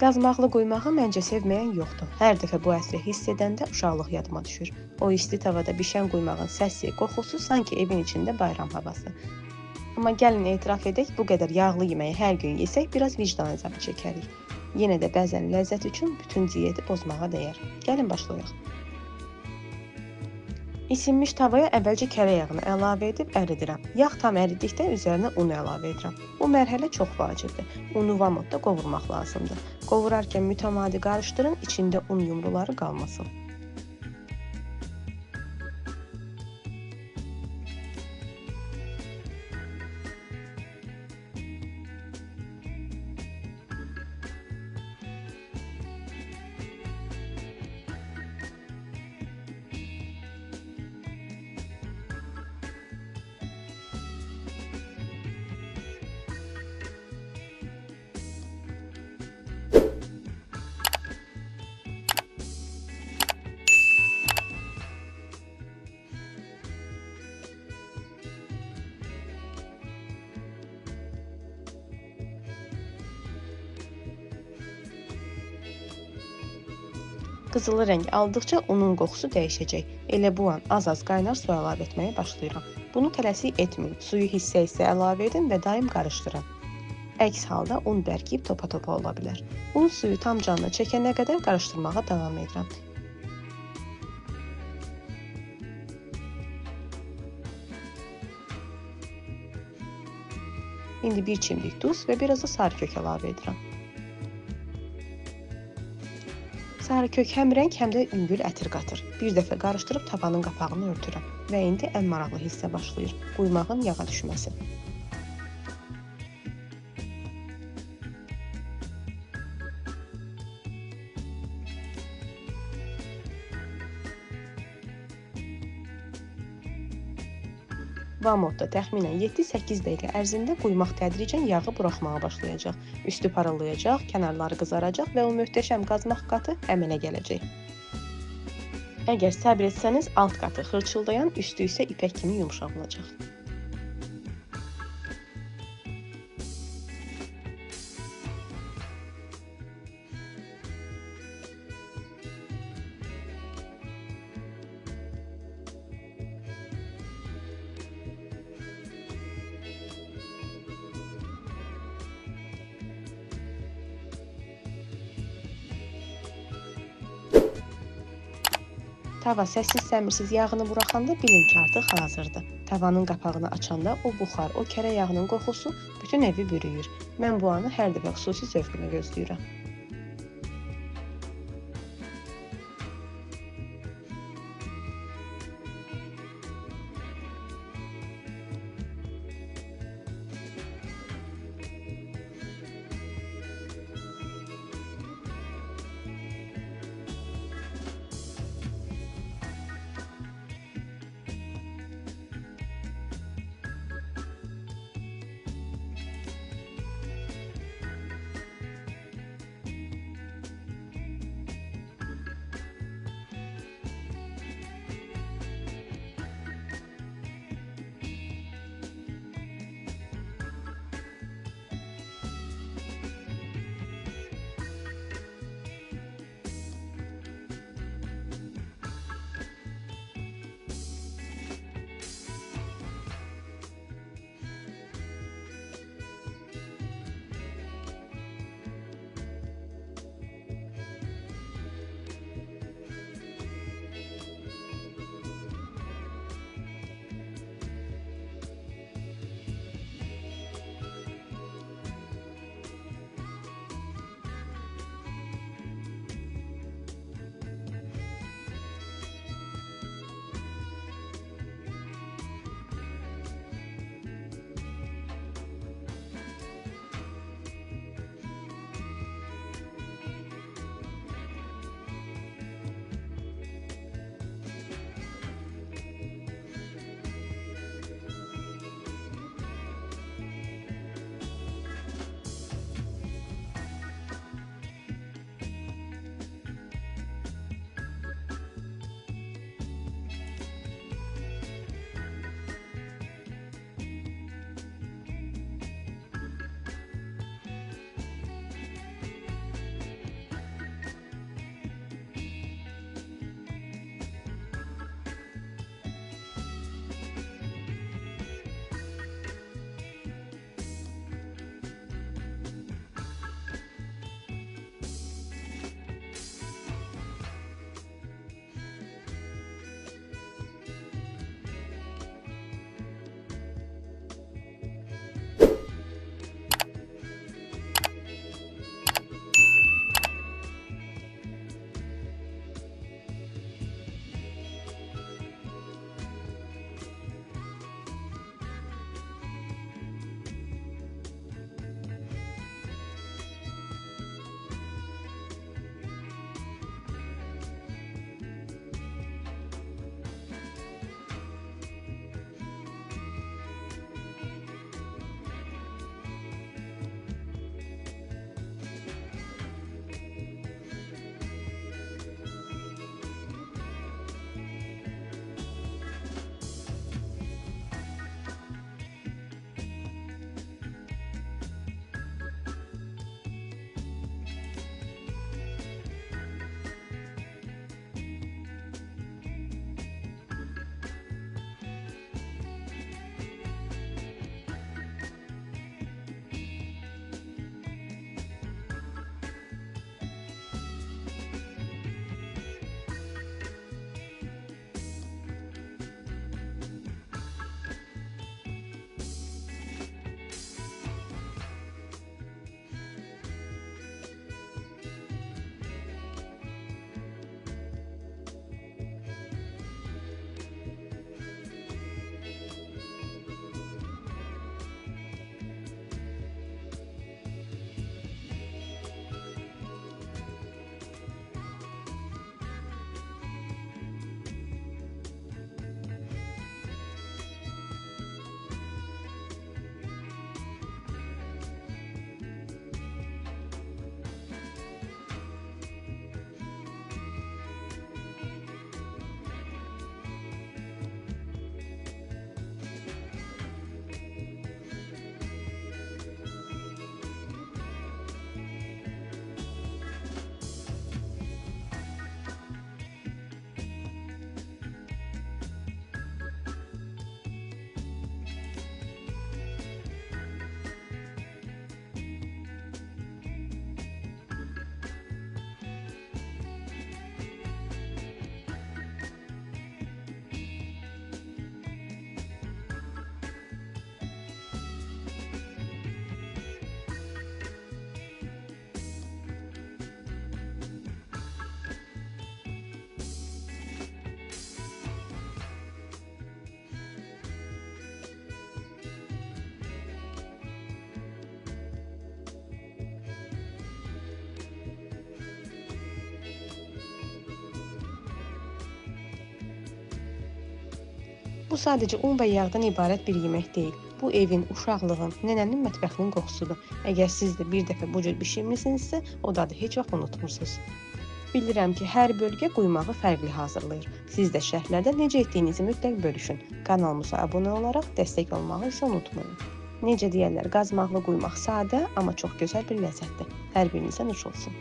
Qazmaqlı quymağı məncə sevməyən yoxdur. Hər dəfə bu ətri hiss edəndə uşaqlıq yadıma düşür. O isti tavada bişən quymağın səsi, qoxusu sanki evin içində bayram havası. Amma gəlin etiraf edək, bu qədər yağlı yeməyi hər gün yesək, biraz vicdan əzabı çəkərik. Yenə də bəzən ləzzət üçün bütün diyeti pozmağa dəyər. Gəlin başlayaq. İsinmiş tavaya əvvəlcə kərə yağını əlavə edib əridirəm. Yağ tam əridikdə üzərinə un əlavə edirəm. Bu mərhələ çox vacibdir. Unu odda qovurmaq lazımdır. Qovurarkən mütəmadi qarışdırın, içində un yumruları qalmasın. Qızılı rəng aldıqca unun qoxusu dəyişəcək. Elə bu an az-az qaynar su əlavə etməyə başlayıram. Bunu tələsik etməyin. Suyu hissə-hissə əlavə edin və daim qarışdırın. Əks halda un bərkiyib topa-topa ola bilər. Un suyu tam canına çəkənə qədər qarışdırmağa davam edirəm. İndi bir çimdik duz və biraz da sarıkök əlavə edirəm. Sarıkök həm rəng, həm də yüngül ətir qatır. Bir dəfə qarışdırıb tavanın qapağını örtürəm. Və indi ən maraqlı hissə başlayır. Quymağın yağa düşməsi. Odda təxminən 7-8 dəqiqə ərzində quymaq tədricən yağı buraxmağa başlayacaq. Üstü parıldayacaq, kənarları qızaracaq və o möhtəşəm qazmaq qatı əmələ gələcək. Əgər səbr etsəniz, alt qatı xırçıldayan, üstü isə ipək kimi yumşaq olacaq. Tava səssiz-səmirsiz yağını buraxanda bilin ki, artıq hazırdır. Tavanın qapağını açanda o buxar, o kərə yağının qoxusu bütün evi bürüyür. Mən bu anı hər dəfə xüsusi zövqlə gözləyirəm. Bu sadəcə un və yağdan ibarət bir yemək deyil. Bu evin, uşaqlığın, nənənin mətbəxinin qoxusudur. Əgər siz də bir dəfə bu cür bişirmisinizsə, o dadı heç vaxt unutmursunuz. Bilirəm ki, hər bölgə quymağı fərqli hazırlayır. Siz də şərhlərdə necə etdiyinizi mütləq bölüşün. Kanalımıza abunə olaraq dəstək olmağı isə unutmayın. Necə deyərlər, qazmaqlı quymaq sadə, amma çox gözəl bir ləzzətdir. Hər birinizə nuş olsun.